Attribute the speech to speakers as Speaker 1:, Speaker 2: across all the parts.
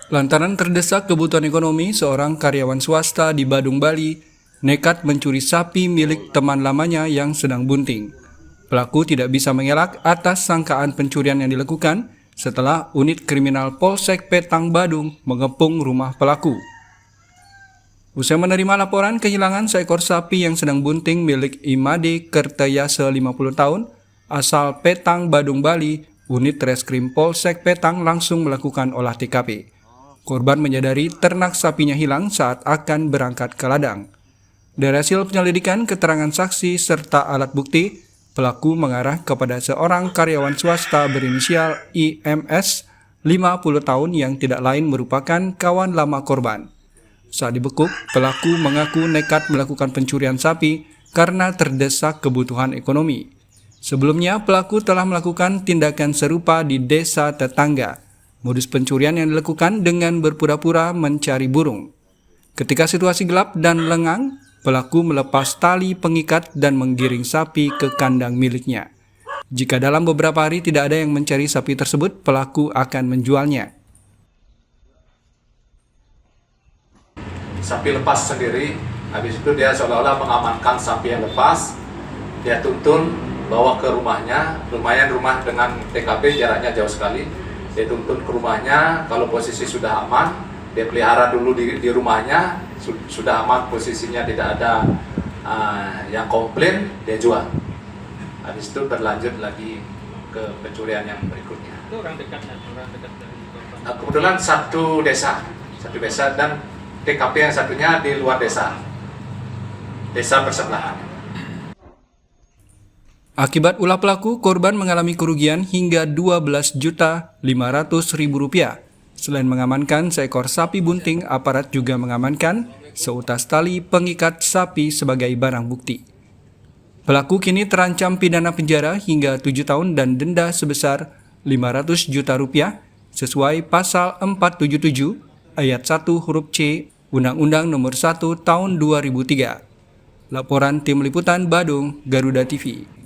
Speaker 1: Lantaran terdesak kebutuhan ekonomi, seorang karyawan swasta di Badung, Bali, nekat mencuri sapi milik teman lamanya yang sedang bunting. Pelaku tidak bisa mengelak atas sangkaan pencurian yang dilakukan setelah unit kriminal Polsek Petang Badung mengepung rumah pelaku. Usai menerima laporan kehilangan seekor sapi yang sedang bunting milik Imade Kertayase 50 tahun, asal Petang Badung, Bali, unit Reskrim Polsek Petang langsung melakukan olah TKP. Korban menyadari ternak sapinya hilang saat akan berangkat ke ladang. Dari hasil penyelidikan, keterangan saksi, serta alat bukti, pelaku mengarah kepada seorang karyawan swasta berinisial IMS 50 tahun yang tidak lain merupakan kawan lama korban. Saat dibekuk, pelaku mengaku nekat melakukan pencurian sapi karena terdesak kebutuhan ekonomi. Sebelumnya, pelaku telah melakukan tindakan serupa di desa tetangga. Modus pencurian yang dilakukan dengan berpura-pura mencari burung. Ketika situasi gelap dan lengang, pelaku melepas tali pengikat dan menggiring sapi ke kandang miliknya. Jika dalam beberapa hari tidak ada yang mencari sapi tersebut, pelaku akan menjualnya.
Speaker 2: Sapi lepas sendiri, habis itu dia seolah-olah mengamankan sapi yang lepas. Dia tuntun, bawa ke rumahnya, lumayan rumah dengan TKP jaraknya jauh sekali. Dia tuntun ke rumahnya, kalau posisi sudah aman, dia pelihara dulu di rumahnya, sudah aman posisinya, tidak ada yang komplain, dia jual. Habis itu berlanjut lagi ke pencurian yang berikutnya.
Speaker 3: Itu orang dekat dari korban?
Speaker 2: Kebetulan satu desa dan TKP yang satunya di luar desa bersebelahan.
Speaker 1: Akibat ulah pelaku, korban mengalami kerugian hingga Rp12.500.000. Selain mengamankan seekor sapi bunting, aparat juga mengamankan seutas tali pengikat sapi sebagai barang bukti. Pelaku kini terancam pidana penjara hingga 7 tahun dan denda sebesar Rp500 juta sesuai Pasal 477 Ayat 1 huruf C Undang-Undang Nomor 1 Tahun 2003. Laporan Tim Liputan Badung, Garuda TV.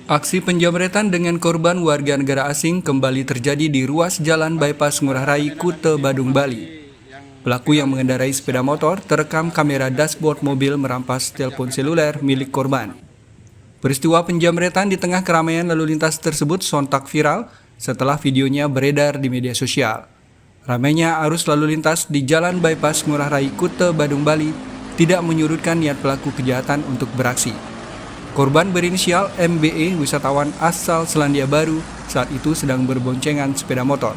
Speaker 1: Aksi penjamretan dengan korban warga negara asing kembali terjadi di ruas jalan bypass Ngurah Rai, Kute, Badung, Bali. Pelaku yang mengendarai sepeda motor terekam kamera dashboard mobil merampas telepon seluler milik korban. Peristiwa penjamretan di tengah keramaian lalu lintas tersebut sontak viral setelah videonya beredar di media sosial. Ramainya arus lalu lintas di jalan bypass Ngurah Rai, Kute, Badung, Bali tidak menyurutkan niat pelaku kejahatan untuk beraksi. Korban berinisial MBE, wisatawan asal Selandia Baru, saat itu sedang berboncengan sepeda motor.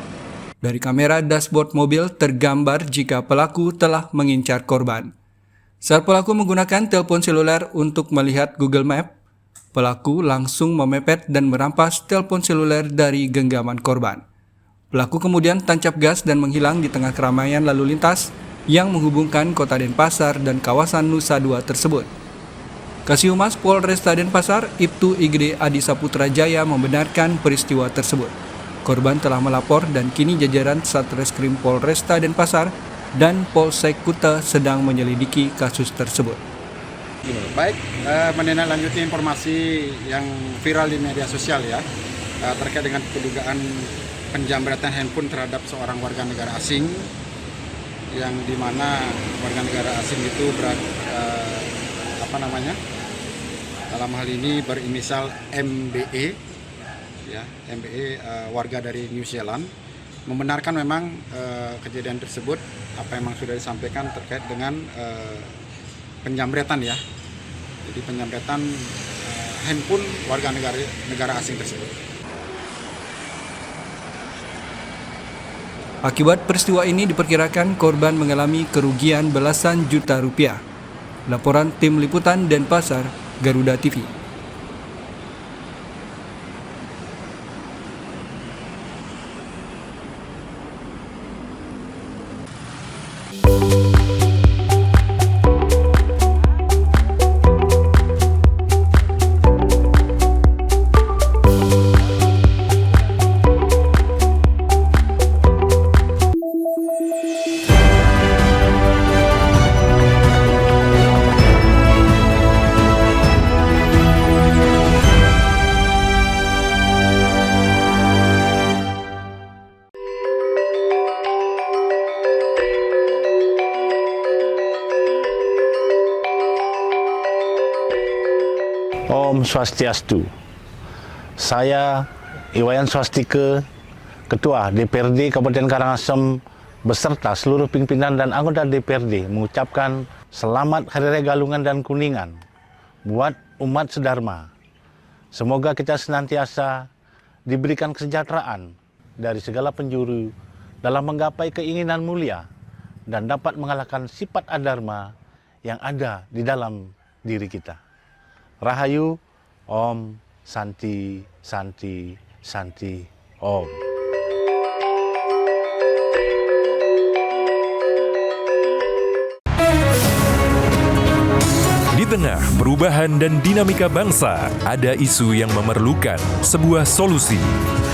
Speaker 1: Dari kamera dashboard mobil tergambar jika pelaku telah mengincar korban. Saat pelaku menggunakan telepon seluler untuk melihat Google Map, pelaku langsung memepet dan merampas telepon seluler dari genggaman korban. Pelaku kemudian tancap gas dan menghilang di tengah keramaian lalu lintas yang menghubungkan Kota Denpasar dan kawasan Nusa Dua tersebut. Kasihumas Polresta Denpasar, Ibtu Igede Adi Saputra Jaya membenarkan peristiwa tersebut. Korban telah melapor dan kini jajaran Satreskrim Polresta Denpasar dan Polsek Kuta sedang menyelidiki kasus tersebut.
Speaker 4: Baik, menindaklanjuti informasi yang viral di media sosial ya, terkait dengan kedugaan penjamretan handphone terhadap seorang warga negara asing, yang dimana warga negara asing itu dalam hal ini berinisial MBE, ya, MBE warga dari New Zealand, membenarkan memang kejadian tersebut apa yang memang sudah disampaikan terkait dengan penjamretan ya. Jadi penjamretan handphone warga negara asing tersebut.
Speaker 1: Akibat peristiwa ini diperkirakan korban mengalami kerugian belasan juta rupiah. Laporan Tim Liputan Denpasar, Garuda TV.
Speaker 5: Om Swastiastu. Saya Iwayan Swastika, Ketua DPRD Kabupaten Karangasem beserta seluruh pimpinan dan anggota DPRD mengucapkan selamat Hari Raya Galungan dan Kuningan buat umat sedharma. Semoga kita senantiasa diberikan kesejahteraan dari segala penjuru dalam menggapai keinginan mulia dan dapat mengalahkan sifat adharma yang ada di dalam diri kita. Rahayu, Om, Santi, Santi, Santi, Om.
Speaker 6: Di tengah perubahan dan dinamika bangsa, ada isu yang memerlukan sebuah solusi.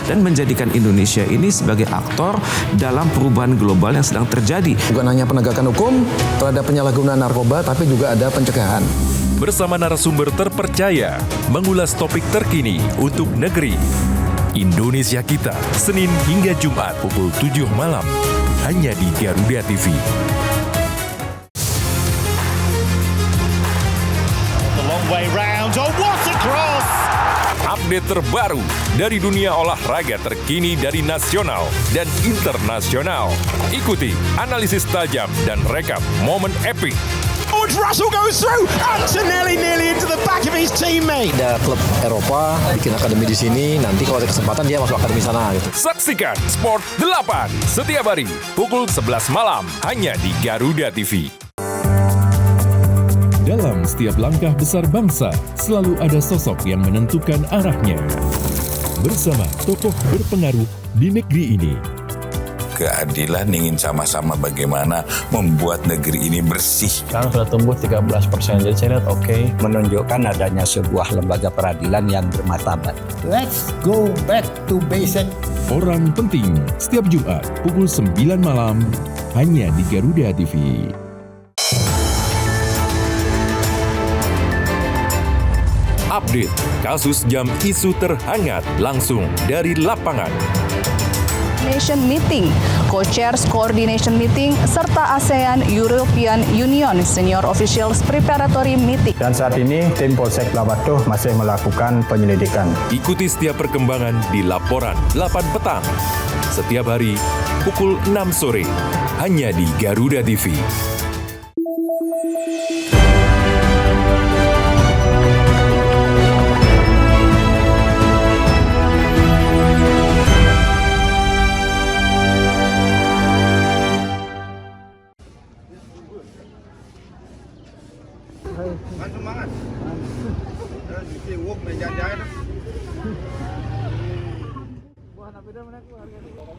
Speaker 7: Dan menjadikan Indonesia ini sebagai aktor dalam perubahan global yang sedang terjadi.
Speaker 8: Bukan hanya penegakan hukum terhadap penyalahgunaan narkoba, tapi juga ada pencegahan.
Speaker 6: Bersama narasumber terpercaya, mengulas topik terkini untuk negeri. Indonesia Kita, Senin hingga Jumat pukul 7 malam, hanya di Garuda TV.
Speaker 9: The long way round, oh what a cross!
Speaker 6: Update terbaru dari dunia olahraga terkini dari nasional dan internasional. Ikuti analisis tajam dan rekap momen epik.
Speaker 9: George Russell goes through. Antonelli nearly into the back of his teammate.
Speaker 8: Ada klub Eropa bikin akademi di sini, nanti kalau ada kesempatan dia masuk akademi sana gitu.
Speaker 6: Saksikan Sport 8 setiap hari pukul 11 malam hanya di Garuda TV.
Speaker 10: Dalam setiap langkah besar bangsa, selalu ada sosok yang menentukan arahnya. Bersama tokoh berpengaruh di negeri ini.
Speaker 11: Keadilan ingin sama-sama bagaimana membuat negeri ini bersih.
Speaker 12: Sekarang sudah tumbuh 13%, jadi saya lihat oke.
Speaker 13: Menunjukkan adanya sebuah lembaga peradilan yang bermartabat.
Speaker 14: Let's go back to basic.
Speaker 10: Orang penting, setiap Jumat pukul 9 malam, hanya di Garuda TV.
Speaker 6: Update kasus jam isu terhangat langsung dari lapangan.
Speaker 15: Nation Meeting, Co-Chairs Coordination Meeting, serta ASEAN European Union Senior Officials Preparatory Meeting.
Speaker 16: Dan saat ini tim Polsek Labatuh masih melakukan penyelidikan.
Speaker 6: Ikuti setiap perkembangan di Laporan 8 petang. Setiap hari pukul 6 sore, hanya di Garuda TV.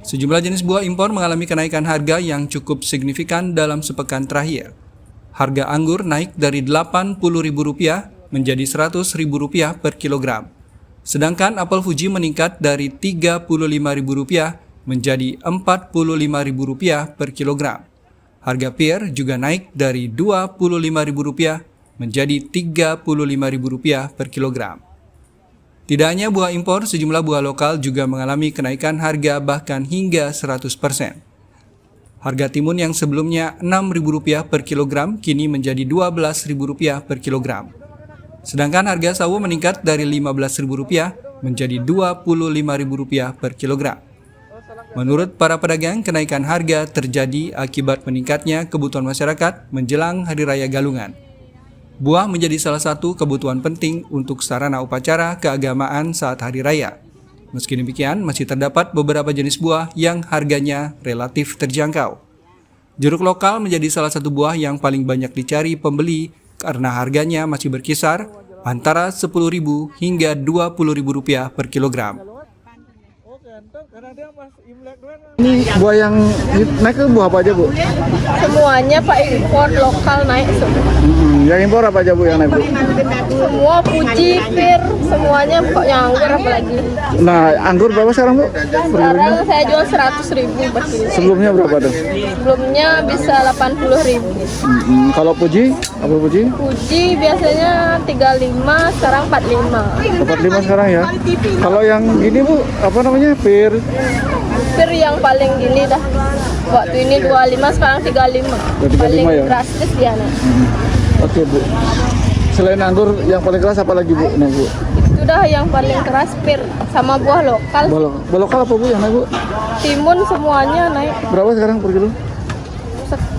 Speaker 1: Sejumlah jenis buah impor mengalami kenaikan harga yang cukup signifikan dalam sepekan terakhir. Harga anggur naik dari Rp80.000 menjadi Rp100.000 per kilogram. Sedangkan apel Fuji meningkat dari Rp35.000 menjadi Rp45.000 per kilogram. Harga pear juga naik dari Rp25.000 menjadi Rp35.000 per kilogram. Tidak hanya buah impor, sejumlah buah lokal juga mengalami kenaikan harga bahkan hingga 100%. Harga timun yang sebelumnya Rp6.000 per kilogram kini menjadi Rp12.000 per kilogram. Sedangkan harga sawo meningkat dari Rp15.000 menjadi Rp25.000 per kilogram. Menurut para pedagang, kenaikan harga terjadi akibat meningkatnya kebutuhan masyarakat menjelang Hari Raya Galungan. Buah menjadi salah satu kebutuhan penting untuk sarana upacara keagamaan saat Hari Raya. Meski demikian, masih terdapat beberapa jenis buah yang harganya relatif terjangkau. Jeruk lokal menjadi salah satu buah yang paling banyak dicari pembeli karena harganya masih berkisar antara Rp10.000 hingga Rp20.000 per kilogram.
Speaker 17: Ini buah yang naik itu buah apa aja, Bu?
Speaker 18: Semuanya Pak, impor, lokal naik semua.
Speaker 17: Yang impor apa aja, Bu, yang naik, Bu?
Speaker 18: Semua Fuji, pear, semuanya pokoknya anggur apalagi.
Speaker 17: Nah, anggur berapa sekarang, Bu?
Speaker 18: Sekarang saya jual Rp100.000 per kilo.
Speaker 17: Sebelumnya berapa tuh?
Speaker 18: Sebelumnya bisa Rp80.000.
Speaker 17: Kalau Fuji, apa Fuji?
Speaker 18: Fuji biasanya 35, sekarang 45.
Speaker 17: 45 sekarang ya. Kalau yang ini, Bu, apa namanya? Pear.
Speaker 18: Pear yang paling gini dah. Waktu ini 25, sekarang 35. Paling
Speaker 17: ya?
Speaker 18: drastis dia naik.
Speaker 17: Oke, Bu. Selain anggur yang paling keras apa lagi, Bu? Nah, Bu.
Speaker 18: Itu dah yang paling keras pear sama buah lokal.
Speaker 17: Buah lokal apa, Bu, yang naik, Bu?
Speaker 18: Timun semuanya naik.
Speaker 17: Berapa sekarang per kilo?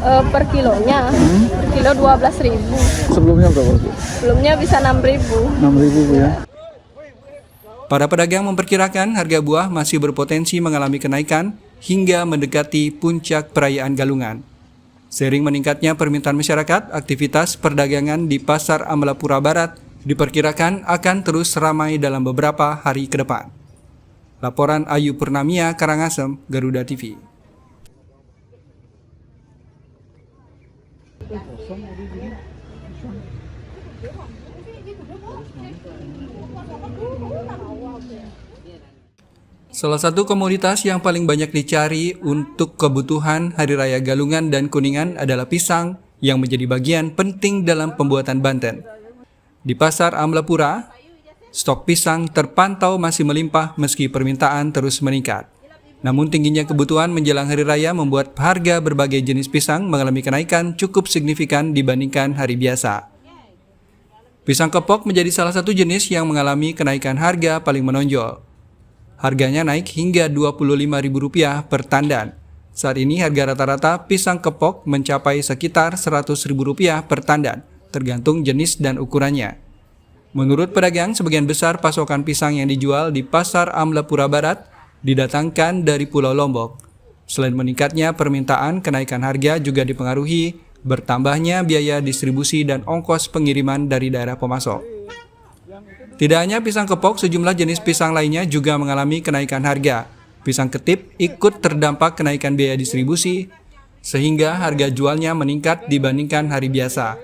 Speaker 18: Per kilonya. Per kilo Rp12.000.
Speaker 17: Sebelumnya berapa, Bu?
Speaker 18: Sebelumnya bisa Rp6.000.
Speaker 17: Rp6.000, Bu, ya.
Speaker 1: Para pedagang memperkirakan harga buah masih berpotensi mengalami kenaikan hingga mendekati puncak perayaan Galungan. Seiring meningkatnya permintaan masyarakat, aktivitas perdagangan di Pasar Amlapura Barat diperkirakan akan terus ramai dalam beberapa hari ke depan. Laporan Ayu Purnamia, Karangasem, Garuda TV. Salah satu komoditas yang paling banyak dicari untuk kebutuhan Hari Raya Galungan dan Kuningan adalah pisang yang menjadi bagian penting dalam pembuatan Banten. Di Pasar Amlapura, stok pisang terpantau masih melimpah meski permintaan terus meningkat. Namun tingginya kebutuhan menjelang Hari Raya membuat harga berbagai jenis pisang mengalami kenaikan cukup signifikan dibandingkan hari biasa. Pisang kepok menjadi salah satu jenis yang mengalami kenaikan harga paling menonjol. Harganya naik hingga Rp25.000 per tandan. Saat ini harga rata-rata pisang kepok mencapai sekitar Rp100.000 per tandan, tergantung jenis dan ukurannya. Menurut pedagang, sebagian besar pasokan pisang yang dijual di Pasar Amlapura Barat didatangkan dari Pulau Lombok. Selain meningkatnya permintaan, kenaikan harga juga dipengaruhi bertambahnya biaya distribusi dan ongkos pengiriman dari daerah pemasok. Tidak hanya pisang kepok, sejumlah jenis pisang lainnya juga mengalami kenaikan harga. Pisang ketip ikut terdampak kenaikan biaya distribusi, sehingga harga jualnya meningkat dibandingkan hari biasa.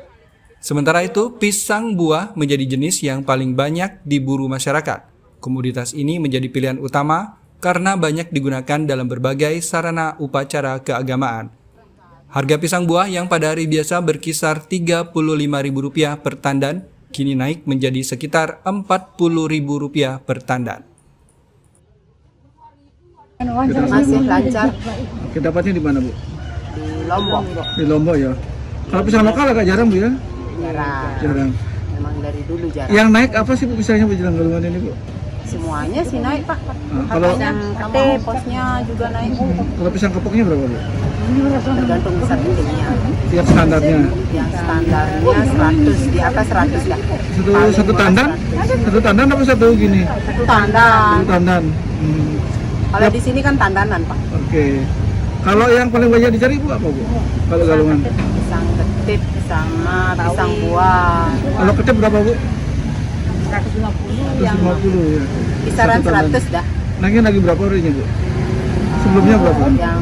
Speaker 1: Sementara itu, pisang buah menjadi jenis yang paling banyak diburu masyarakat. Komoditas ini menjadi pilihan utama karena banyak digunakan dalam berbagai sarana upacara keagamaan. Harga pisang buah yang pada hari biasa berkisar Rp35.000 per tandan, kini naik menjadi sekitar Rp40.000 per tandan.
Speaker 18: Masih lancar.
Speaker 17: Oke, dapatnya di mana, Bu?
Speaker 18: Di Lombok.
Speaker 17: Di Lombok ya. Kalau pisang lokal agak jarang, Bu, ya? Jarang.
Speaker 18: Memang dari dulu jarang.
Speaker 17: Yang naik apa sih, Bu, pisangnya menjelang Galungan ini, Bu?
Speaker 18: Semuanya sih naik, Pak.
Speaker 17: Kalau
Speaker 18: Ketep, posnya juga naik.
Speaker 17: Kalau pisang kepoknya berapa, Bu?
Speaker 18: Tergantung besar gedenya.
Speaker 17: Yang standarnya?
Speaker 18: Yang standarnya 100, di atas 100 dah.
Speaker 17: Satu tandan? Satu tandan apa satu gini?
Speaker 18: Satu tandan.
Speaker 17: Satu tandan.
Speaker 18: Kalau di sini kan tandanan, Pak.
Speaker 17: Oke. Kalau yang paling banyak dicari, Bu, apa, Bu? Kalau Galungan?
Speaker 18: Pisang ketip sama pisang buah.
Speaker 17: Kalau ketip berapa, Bu?
Speaker 18: 150.
Speaker 17: 150 ya.
Speaker 18: Kisaran 100 dah.
Speaker 17: Naiknya lagi berapa harinya, Bu? Sebelumnya berapa?
Speaker 18: Yang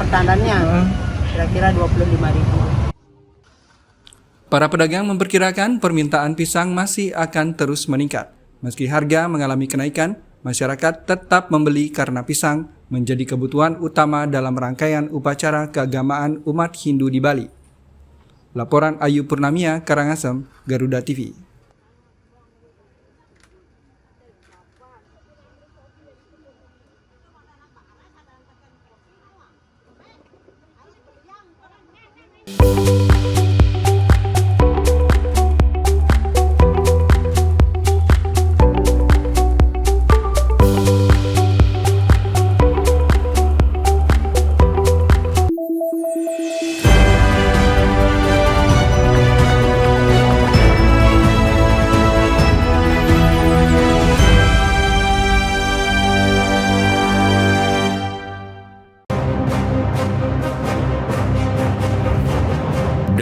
Speaker 18: pertandannya kira-kira 25.000.
Speaker 1: Para pedagang memperkirakan permintaan pisang masih akan terus meningkat. Meski harga mengalami kenaikan, masyarakat tetap membeli karena pisang menjadi kebutuhan utama dalam rangkaian upacara keagamaan umat Hindu di Bali. Laporan Ayu Purnamia, Karangasem, Garuda TV.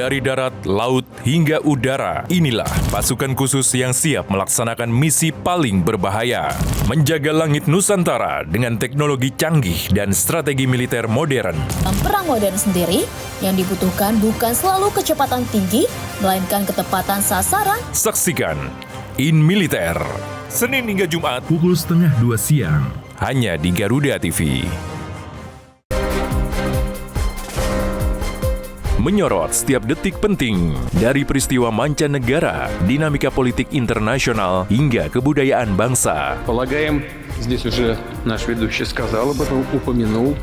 Speaker 6: Dari darat, laut, hingga udara, inilah pasukan khusus yang siap melaksanakan misi paling berbahaya. Menjaga langit Nusantara dengan teknologi canggih dan strategi militer modern.
Speaker 19: Perang modern sendiri, yang dibutuhkan bukan selalu kecepatan tinggi, melainkan ketepatan sasaran.
Speaker 6: Saksikan In Militer, Senin hingga Jumat,
Speaker 10: pukul 1:30 siang.
Speaker 6: hanya di Garuda TV. Menyorot setiap detik penting dari peristiwa mancanegara, dinamika politik internasional hingga kebudayaan bangsa.
Speaker 3: Полагаем, здесь уже наш ведущий сказал об этом, упомянул.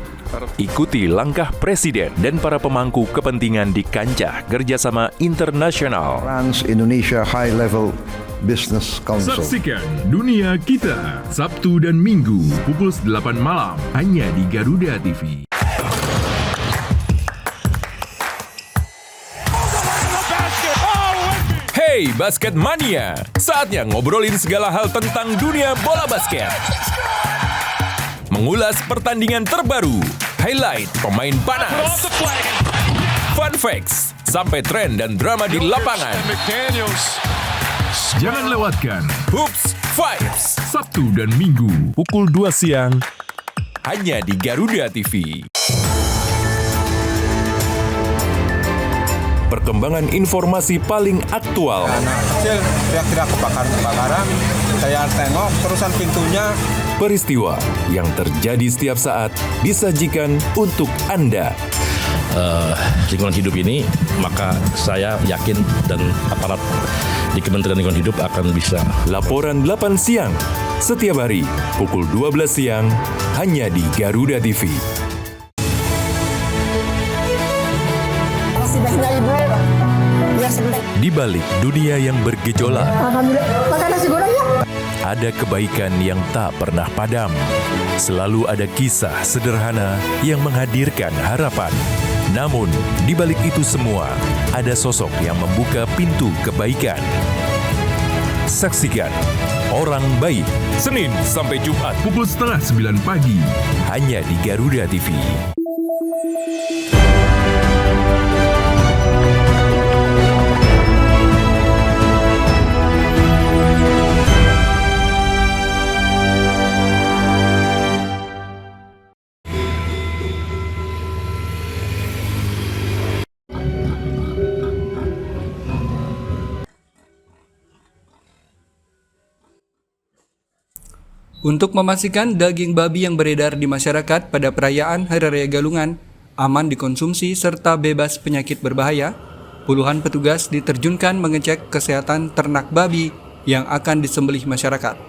Speaker 6: Ikuti langkah Presiden dan para pemangku kepentingan di kancah kerjasama internasional.
Speaker 20: Trans-Indonesia High Level Business Council.
Speaker 10: Saksikan Dunia Kita, Sabtu dan Minggu, pukul 8 malam, hanya di Garuda TV.
Speaker 6: Hey Basket Mania, saatnya ngobrolin segala hal tentang dunia bola basket. Mengulas pertandingan terbaru, highlight pemain panas, fun facts, sampai tren dan drama di lapangan.
Speaker 10: Jangan lewatkan
Speaker 6: Hoops Vibes,
Speaker 10: Sabtu dan Minggu,
Speaker 6: pukul 2 siang, hanya di Garuda TV. Perkembangan informasi paling aktual.
Speaker 21: Anak kecil teriak-teriak kebakaran. Saya tengok terusan pintunya.
Speaker 6: Peristiwa yang terjadi setiap saat disajikan untuk Anda.
Speaker 22: Lingkungan hidup ini, maka saya yakin dan aparat di Kementerian Lingkungan Hidup akan bisa.
Speaker 6: Laporan 8 siang, setiap hari, pukul 12 siang, hanya di Garuda TV. Di balik dunia yang bergejolak, ada kebaikan yang tak pernah padam. Selalu ada kisah sederhana yang menghadirkan harapan. Namun, di balik itu semua, ada sosok yang membuka pintu kebaikan. Saksikan Orang Baik, Senin sampai Jumat,
Speaker 10: pukul 8:30 pagi,
Speaker 6: hanya di Garuda TV.
Speaker 1: Untuk memastikan daging babi yang beredar di masyarakat pada perayaan Hari Raya Galungan aman dikonsumsi serta bebas penyakit berbahaya, puluhan petugas diterjunkan mengecek kesehatan ternak babi yang akan disembelih masyarakat.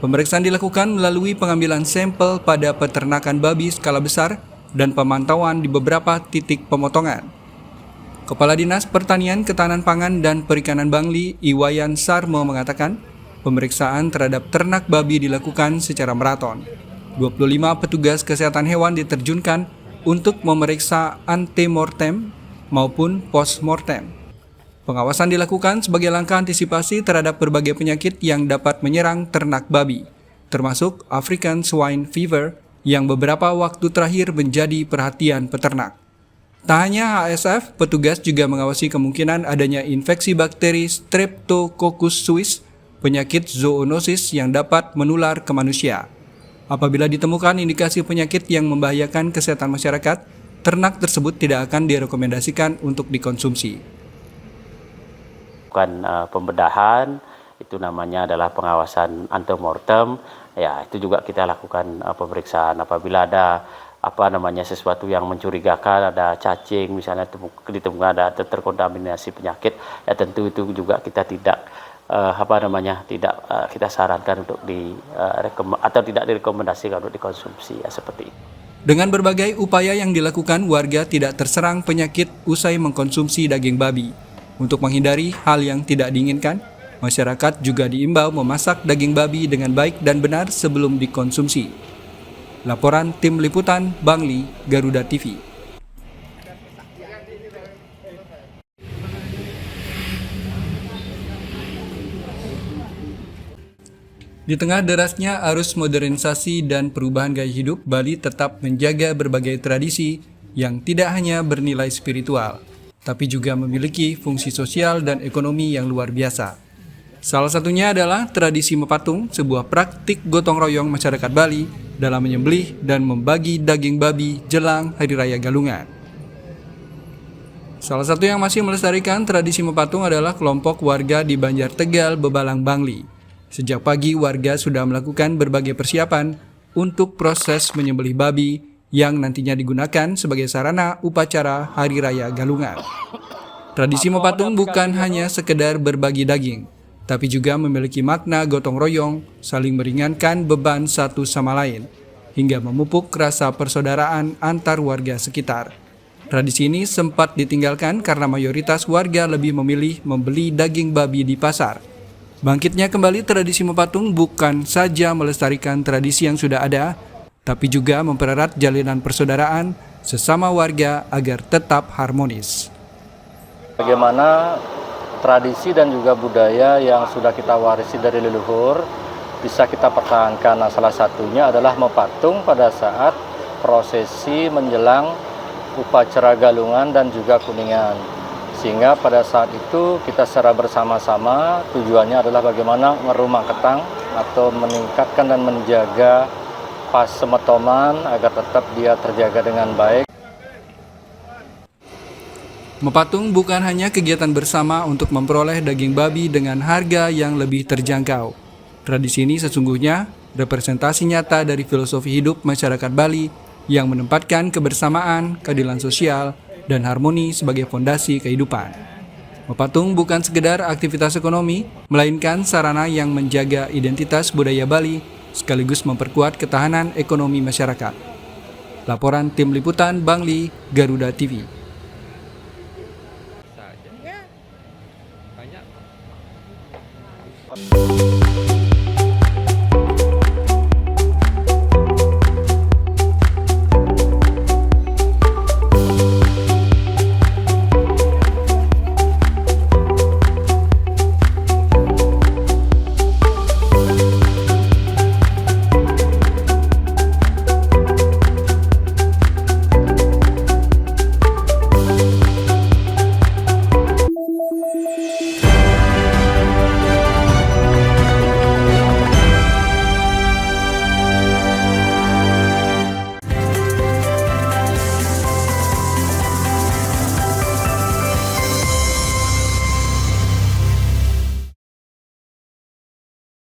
Speaker 1: Pemeriksaan dilakukan melalui pengambilan sampel pada peternakan babi skala besar dan pemantauan di beberapa titik pemotongan. Kepala Dinas Pertanian, Ketahanan Pangan, dan Perikanan Bangli, Iwayan Sarmo mengatakan, pemeriksaan terhadap ternak babi dilakukan secara maraton. 25 petugas kesehatan hewan diterjunkan untuk memeriksa antemortem maupun postmortem. Pengawasan dilakukan sebagai langkah antisipasi terhadap berbagai penyakit yang dapat menyerang ternak babi, termasuk African Swine Fever yang beberapa waktu terakhir menjadi perhatian peternak. Tak hanya HSF, petugas juga mengawasi kemungkinan adanya infeksi bakteri Streptococcus suis, penyakit zoonosis yang dapat menular ke manusia. Apabila ditemukan indikasi penyakit yang membahayakan kesehatan masyarakat, ternak tersebut tidak akan direkomendasikan untuk dikonsumsi.
Speaker 23: Pembedahan
Speaker 2: itu namanya adalah pengawasan antemortem. Ya, itu juga kita lakukan pemeriksaan apabila ada sesuatu yang mencurigakan, ada cacing misalnya ditemukan ada terkontaminasi penyakit, ya tentu itu juga kita tidak kita sarankan untuk atau tidak direkomendasikan untuk dikonsumsi, ya seperti itu.
Speaker 1: Dengan berbagai upaya yang dilakukan, warga tidak terserang penyakit usai mengkonsumsi daging babi. Untuk menghindari hal yang tidak diinginkan, masyarakat juga diimbau memasak daging babi dengan baik dan benar sebelum dikonsumsi. Laporan Tim Liputan Bangli, Garuda TV. Di tengah derasnya arus modernisasi dan perubahan gaya hidup, Bali tetap menjaga berbagai tradisi yang tidak hanya bernilai spiritual, tapi juga memiliki fungsi sosial dan ekonomi yang luar biasa. Salah satunya adalah tradisi mepatung, sebuah praktik gotong royong masyarakat Bali dalam menyembelih dan membagi daging babi jelang Hari Raya Galungan. Salah satu yang masih melestarikan tradisi mepatung adalah kelompok warga di Banjar Tegal, Bebalang, Bangli. Sejak pagi, warga sudah melakukan berbagai persiapan untuk proses menyembelih babi yang nantinya digunakan sebagai sarana upacara Hari Raya Galungan. Tradisi mepatung bukan hanya sekedar berbagi daging, tapi juga memiliki makna gotong royong, saling meringankan beban satu sama lain, hingga memupuk rasa persaudaraan antar warga sekitar. Tradisi ini sempat ditinggalkan karena mayoritas warga lebih memilih membeli daging babi di pasar. Bangkitnya kembali tradisi mepatung bukan saja melestarikan tradisi yang sudah ada, tapi juga mempererat jalinan persaudaraan sesama warga agar tetap harmonis.
Speaker 4: Bagaimana tradisi dan juga budaya yang sudah kita warisi dari leluhur bisa kita pertahankan. Nah, salah satunya adalah mepatung pada saat prosesi menjelang upacara Galungan dan juga Kuningan. Sehingga pada saat itu kita secara bersama-sama tujuannya adalah bagaimana ngerumah ketang atau meningkatkan dan menjaga pas semetoman agar tetap dia terjaga dengan baik.
Speaker 1: Mepatung bukan hanya kegiatan bersama untuk memperoleh daging babi dengan harga yang lebih terjangkau. Tradisi ini sesungguhnya representasi nyata dari filosofi hidup masyarakat Bali yang menempatkan kebersamaan, keadilan sosial, dan harmoni sebagai fondasi kehidupan. Mepatung bukan sekedar aktivitas ekonomi, melainkan sarana yang menjaga identitas budaya Bali sekaligus memperkuat ketahanan ekonomi masyarakat. Laporan Tim Liputan Bangli, Garuda TV.
Speaker 2: Banyak.